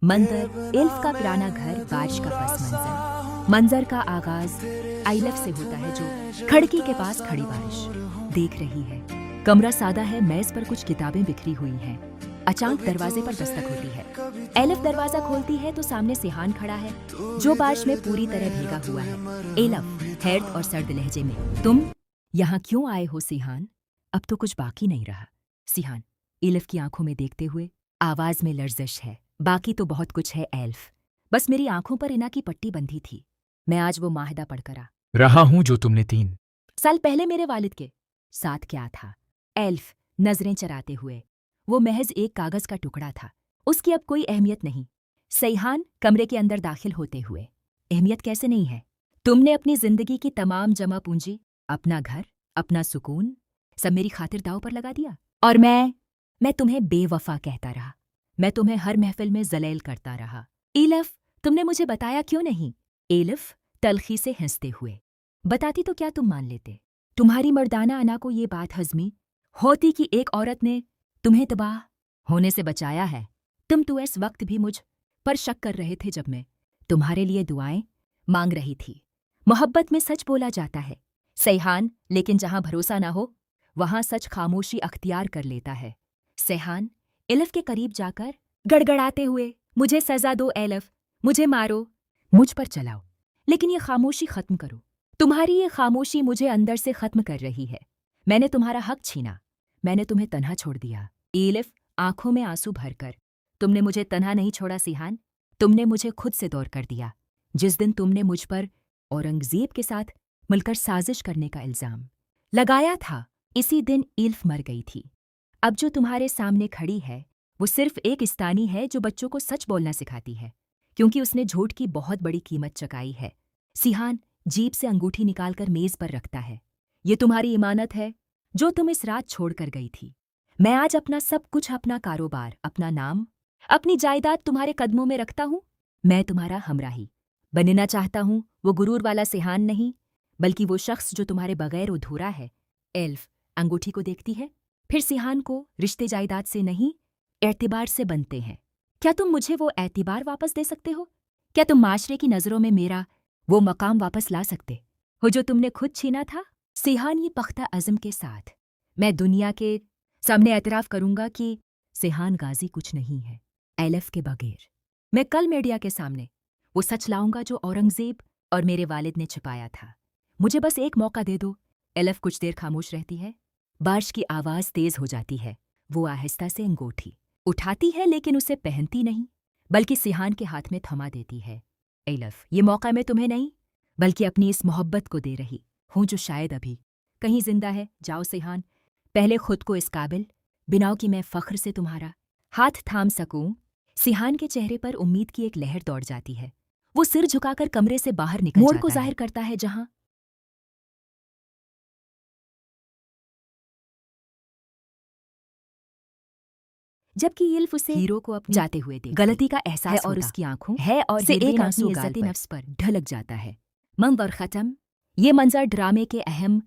मंजर एल्फ का पुराना घर, बारिश का पस मंजर। मंजर का आगाज आइलफ से होता है, जो खिड़की के पास खड़ी बारिश देख रही है। कमरा सादा है, मेज पर कुछ किताबें बिखरी हुई हैं। अचानक दरवाजे पर दस्तक होती है। एलिफ दरवाजा खोलती है तो सामने सिहान खड़ा है, जो बारिश में पूरी तरह भीगा हुआ है। एलिफ हैरत और सर्द लहजे में, तुम यहाँ क्यों आए हो सिहान? अब तो कुछ बाकी नहीं रहा। सिहान एलिफ की आंखों में देखते हुए, आवाज में लर्जिश है। बाकी तो बहुत कुछ है एल्फ, बस मेरी आंखों पर इना की पट्टी बंधी थी। मैं आज वो माहिदा पढ़कर आ रहा हूं जो तुमने 3 साल पहले मेरे वालिद के साथ क्या था। एल्फ नजरें चराते हुए, वो महज एक कागज का टुकड़ा था, उसकी अब कोई अहमियत नहीं। सैहान कमरे के अंदर दाखिल होते हुए, अहमियत कैसे नहीं है? तुमने अपनी जिंदगी की तमाम जमा पूंजी, अपना घर, अपना सुकून, सब मेरी खातिर दाव पर लगा दिया। और मैं तुम्हें बेवफा कहता रहा। मैं तुम्हें हर महफिल में जलील करता रहा। एलिफ, तुमने मुझे बताया क्यों नहीं? एलिफ तलखी से हंसते हुए, बताती तो क्या तुम मान लेते? तुम्हारी मर्दाना अना को ये बात हजमी होती कि एक औरत ने तुम्हें तबाह होने से बचाया है। तुम तो इस वक्त भी मुझ पर शक कर रहे थे जब मैं तुम्हारे लिए दुआएं मांग रही थी। मोहब्बत में सच बोला जाता है सैहान, लेकिन जहां भरोसा ना हो वहां सच खामोशी अख्तियार कर लेता है। सैहान एलिफ के करीब जाकर गड़गड़ाते हुए, मुझे सजा दो एलिफ, मुझे मारो, मुझ पर चलाओ, लेकिन ये खामोशी खत्म करो। तुम्हारी ये खामोशी मुझे अंदर से खत्म कर रही है। मैंने तुम्हारा हक छीना, मैंने तुम्हें तन्हा छोड़ दिया। एलिफ आंखों में आंसू भरकर, तुमने मुझे तन्हा नहीं छोड़ा सिहान, तुमने मुझे खुद से दूर कर दिया। जिस दिन तुमने मुझ पर औरंगजेब के साथ मिलकर साजिश करने का इल्जाम लगाया था, इसी दिन एल्फ मर गई थी। अब जो तुम्हारे सामने खड़ी है वो सिर्फ एक इस्तानी है जो बच्चों को सच बोलना सिखाती है, क्योंकि उसने झूठ की बहुत बड़ी कीमत चुकाई है। सिहान जीप से अंगूठी निकालकर मेज पर रखता है। ये तुम्हारी इमानत है जो तुम इस रात छोड़कर गई थी। मैं आज अपना सब कुछ, अपना कारोबार, अपना नाम, अपनी जायदाद तुम्हारे कदमों में रखता हूँ। मैं तुम्हारा हमराही बनना चाहता हूँ, वो गुरूर वाला सिहान नहीं, बल्कि वो शख्स जो तुम्हारे बगैर अधूरा है। एल्फ अंगूठी को देखती है, फिर सिहान को। रिश्ते जायदाद से नहीं, एतबार से बनते हैं। क्या तुम मुझे वो एतबार वापस दे सकते हो? क्या तुम माशरे की नज़रों में मेरा वो मकाम वापस ला सकते हो जो तुमने खुद छीना था? सिहान ये पख्ता अज़म के साथ, मैं दुनिया के सामने एतराफ़ करूंगा कि सिहान गाजी कुछ नहीं है एलिफ के बगैर। मैं कल मीडिया के सामने वो सच लाऊंगा जो औरंगजेब और मेरे वालिद ने छिपाया था। मुझे बस एक मौका दे दो। एलिफ कुछ देर खामोश रहती है। बारिश की आवाज़ तेज हो जाती है। वो आहिस्ता से अंगूठी उठाती है, लेकिन उसे पहनती नहीं, बल्कि सिहान के हाथ में थमा देती है। एलिफ, ये मौका मैं तुम्हें नहीं, बल्कि अपनी इस मोहब्बत को दे रही हूँ जो शायद अभी कहीं जिंदा है। जाओ सिहान, पहले खुद को इस काबिल बनाओ कि मैं फ़ख्र से तुम्हारा हाथ थाम सकूं। सिहान के चेहरे पर उम्मीद की एक लहर दौड़ जाती है। वो सिर झुकाकर कमरे से बाहर निकल मोड़ को जाहिर करता है जहां जबकि एल्फ उसे हीरो को अपने जाते हुए देख गलती का एहसास है और उसकी आंखों है और से एक आंसू इज्जत नफ्स पर ढलक जाता है। मंजर खत्म। ये मंजर ड्रामे के अहम